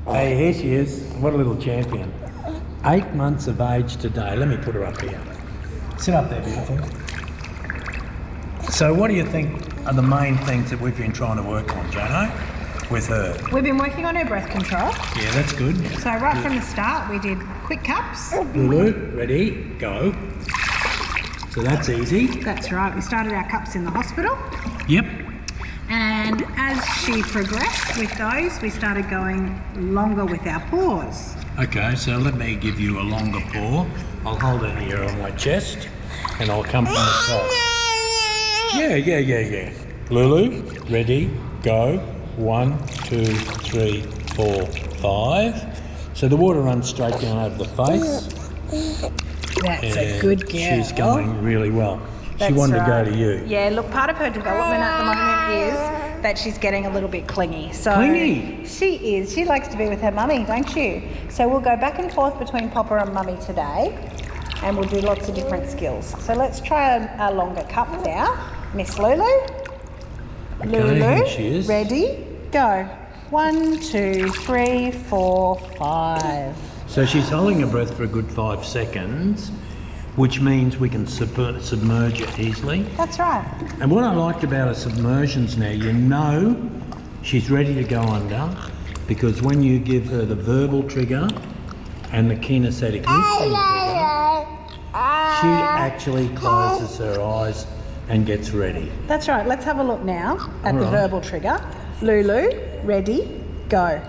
Hey, here she is. What a little champion. 8 months of age today. Let me put her up here. Sit up there, beautiful. So what do you think are the main things that we've been trying to work on, Jono, with her? We've been working on her breath control. Yeah, that's good. So right from the start, we did quick cups. Lulu, ready, go. So that's easy. That's right. We started our cups in the hospital. Yep. And as she progressed with those, we started going longer with our paws. Okay, so let me give you a longer paw. I'll hold it here on my chest and I'll come from the top. Yeah. Lulu, ready, go. 1, 2, 3, 4, 5. So the water runs straight down over the face. That's a good girl. She's going really well. She That's wanted right. to go to you. Yeah, look, part of her development at the moment is that she's getting a little bit clingy. So Clingy? She is. She likes to be with her mummy, don't you? So we'll go back and forth between Papa and Mummy today, and we'll do lots of different skills. So let's try a longer cup now. Miss Lulu. Okay, here she is. Ready, go. 1, 2, 3, 4, 5. So she's holding her breath for a good 5 seconds, which means we can submerge it easily. That's right. And what I liked about her submersions now, you know she's ready to go under, because when you give her the verbal trigger and the kinesthetic listening trigger, she actually closes her eyes and gets ready. That's right. Let's have a look now at the All right. verbal trigger. Lulu, ready, go.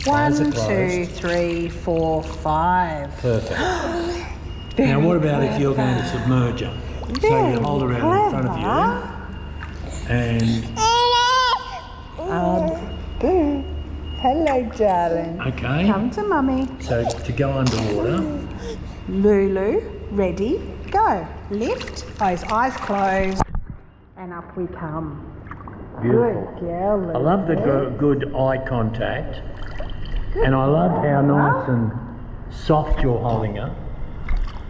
Eyes are 1, closed. 2, 3, 4, 5. Perfect. Now what about if you're going to submerge her? So you hold her out in front of you and... Boo. Hello, darling. Okay. Come to Mummy. So to go underwater, Lulu, ready, go. Lift, those eyes closed, and up we come. beautiful. Good girl, Lulu. I love the good eye contact, and I love how nice and soft you're holding her,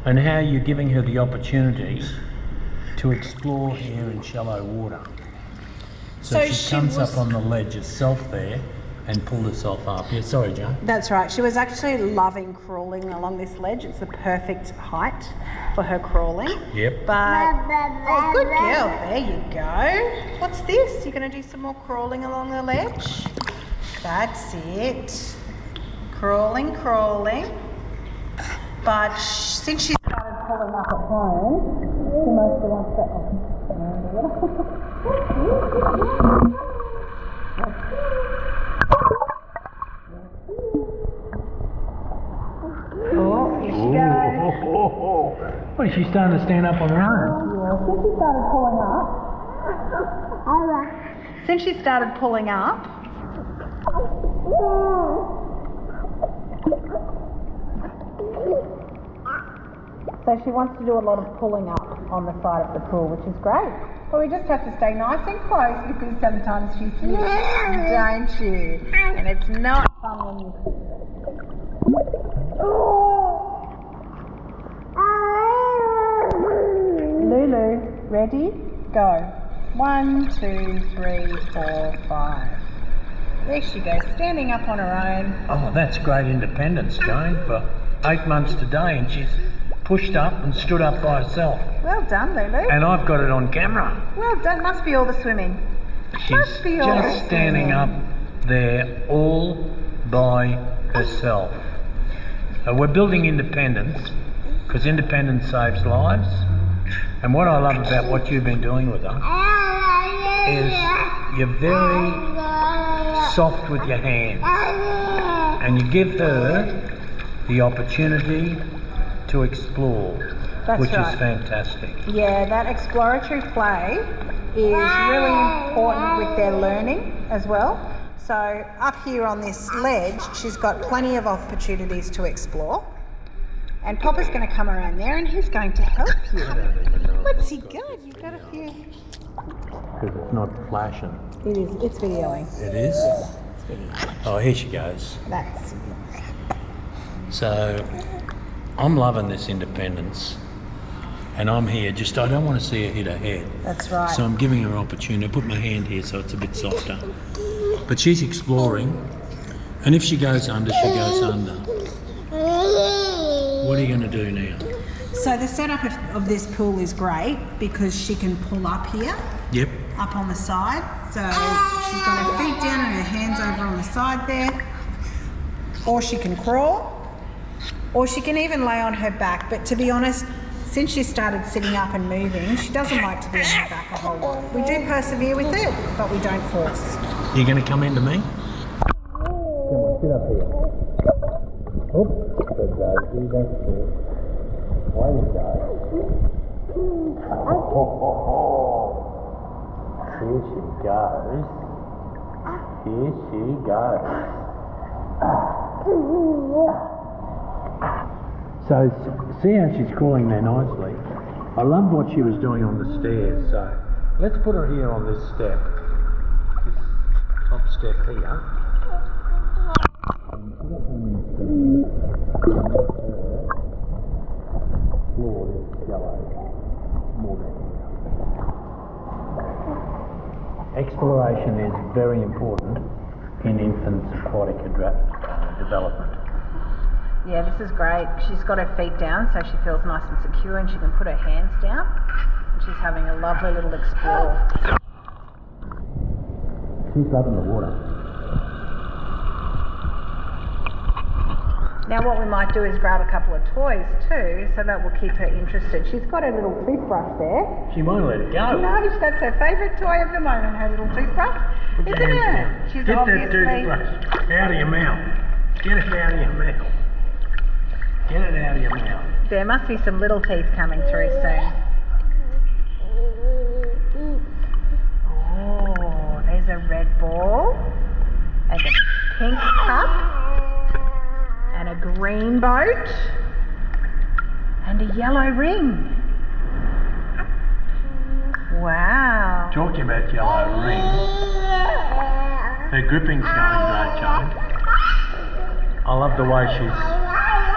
and how you're giving her the opportunity to explore here in shallow water. So she comes up on the ledge herself there and pulled herself up. Yeah, sorry, Joan. That's right. She was actually loving crawling along this ledge. It's the perfect height for her crawling. Yep. But, oh, good girl. There you go. What's this? You're going to do some more crawling along the ledge? That's it. Crawling. But since she started pulling up at home, she mostly wants to... Oh, here she goes. Well, she's starting to stand up on her own. Yeah, since she started pulling up, so she wants to do a lot of pulling up on the side of the pool, which is great. But we just have to stay nice and close because sometimes she slips, don't you? And it's not fun when you Lulu, ready, go. 1, 2, 3, 4, 5. There she goes, standing up on her own. Oh, that's great independence, Joan, for 8 months today, and she's pushed up and stood up by herself. Well done, Lulu. And I've got it on camera. Well done, must be all the swimming. She's Must be all just the standing swimming. up there all by herself. We're building independence, because independence saves lives. And what I love about what you've been doing with her is you're very soft with your hands, and you give her the opportunity to explore, That's which right. is fantastic. Yeah, that exploratory play is really important with their learning as well. So up here on this ledge, she's got plenty of opportunities to explore. And Papa's going to come around there and he's going to help you. What's he got? You've got a few... Because it's not flashing. It is, it's videoing. It is? It's videoing. Oh, here she goes. That's... So, I'm loving this independence. And I'm here, just I don't want to see her hit her head. That's right. So I'm giving her an opportunity. I put my hand here so it's a bit softer. But she's exploring, And if she goes under, she goes under. What are you going to do now? So the setup of this pool is great because she can pull up here, Yep. up on the side. So she's got her feet down and her hands over on the side there. Or she can crawl. Or she can even lay on her back. But to be honest, since she started sitting up and moving, she doesn't like to be on her back a whole lot. We do persevere with it, but we don't force. You going to come into me? Come on, sit up here. Oh, good Daisy, that's good. Why you go? Here she goes. Here she goes. So, see how she's crawling there nicely? I loved what she was doing on the stairs, so let's put her here on this step. This top step here. Floor is yellow, more than exploration is very important in infants' aquatic development. Yeah, this is great. She's got her feet down so she feels nice and secure and she can put her hands down. And she's having a lovely little explore. She's loving the water. Now what we might do is grab a couple of toys too, so that will keep her interested. She's got her little toothbrush there. She won't let it go. No, that's her favourite toy of the moment, her little toothbrush. Put your Isn't hands it? down. She's Get obviously... that toothbrush out of your mouth. Get it out of your mouth. Get it out of your mouth. There must be some little teeth coming through soon. Oh, there's a red ball and a pink cup and a green boat and a yellow ring. Wow. Talking about yellow rings. Her gripping's going great, Jane. I love the way she's...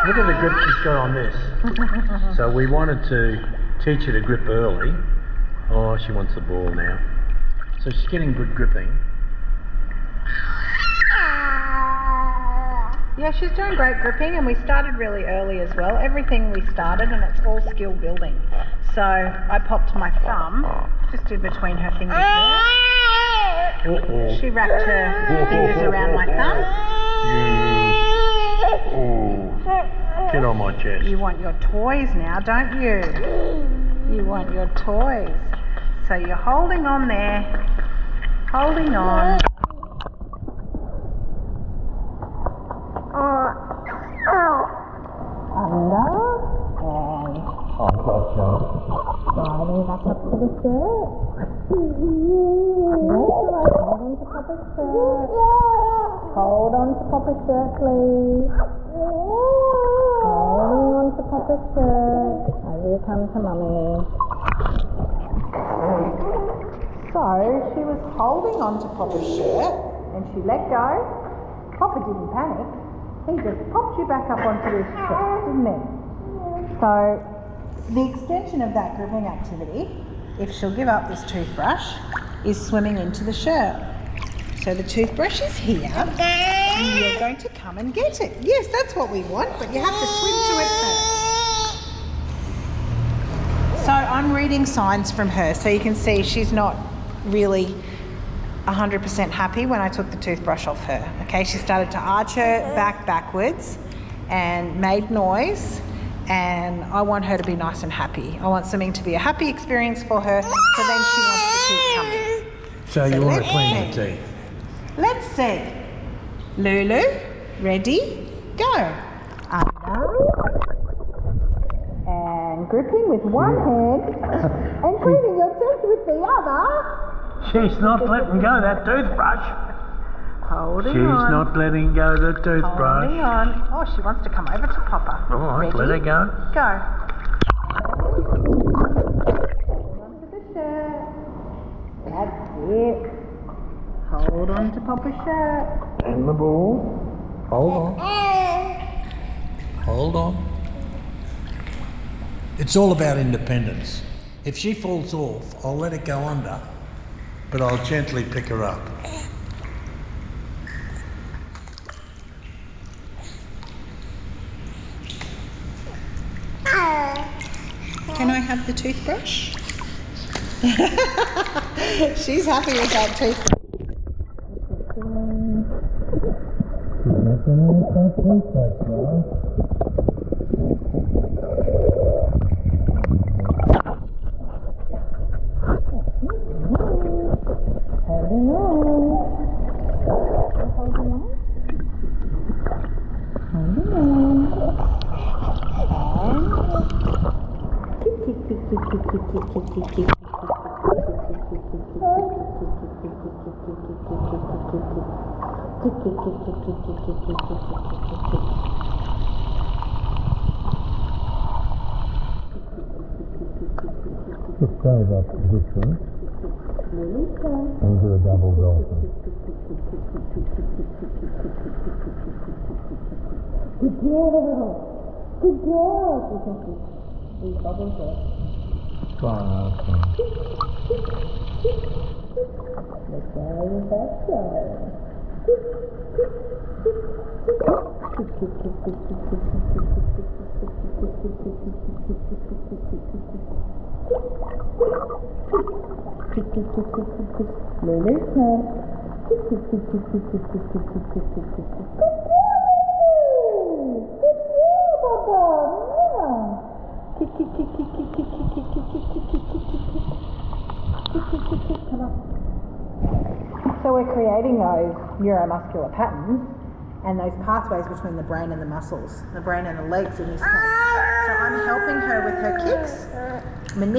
Look at the grip she's got on this. So we wanted to teach her to grip early. Oh, she wants the ball now. So she's getting good gripping. Yeah, she's doing great gripping and we started really early as well. Everything we started and it's all skill building. So I popped my thumb just in between her fingers there. Uh-oh. She wrapped her fingers around my thumb. Get on my chest. You want your toys now, don't you? You want your toys. So you're holding on there, holding on. Under and Oh, gotcha. sliding back up to the shirt. Hold on to Papa's shirt, please. Holding on to Papa's shirt as you come to Mummy. So she was holding on to Papa's shirt and she let go. Papa didn't panic. He just popped you back up onto his chest, didn't he? So the extension of that gripping activity, if she'll give up this toothbrush, is swimming into the shirt. So the toothbrush is here and you're going to come and get it. Yes, that's what we want, but you have to swim to it first. So I'm reading signs from her, so you can see she's not really 100% happy when I took the toothbrush off her. Okay, she started to arch her back backwards and made noise, and I want her to be nice and happy. I want swimming to be a happy experience for her, so then she wants to keep coming. So you want to let's clean see. the teeth? Let's see. Lulu, ready, go. Under. And gripping with one hand and cleaning your teeth with the other. She's not letting go of that toothbrush. Holding She's on. not letting go of the toothbrush. Holding on. Oh, she wants to come over to Papa. All right, let her go. Go. Hold on to the shirt. That's it. Hold on to Papa's shirt. And the ball. Hold on. Hold on. It's all about independence. If she falls off, I'll let it go under, but I'll gently pick her up. Can I have the toothbrush? She's happy with that toothbrush. Holding on. Holding on. Holding on. Just stand up position and do a double dolphin. Good girl. Good girl. These bubbles there. Try and ask Let's go with that show. Lily's head. So we're creating those neuromuscular patterns and those pathways between the brain and the muscles, the brain and the legs in this case. So I'm helping her with her kicks,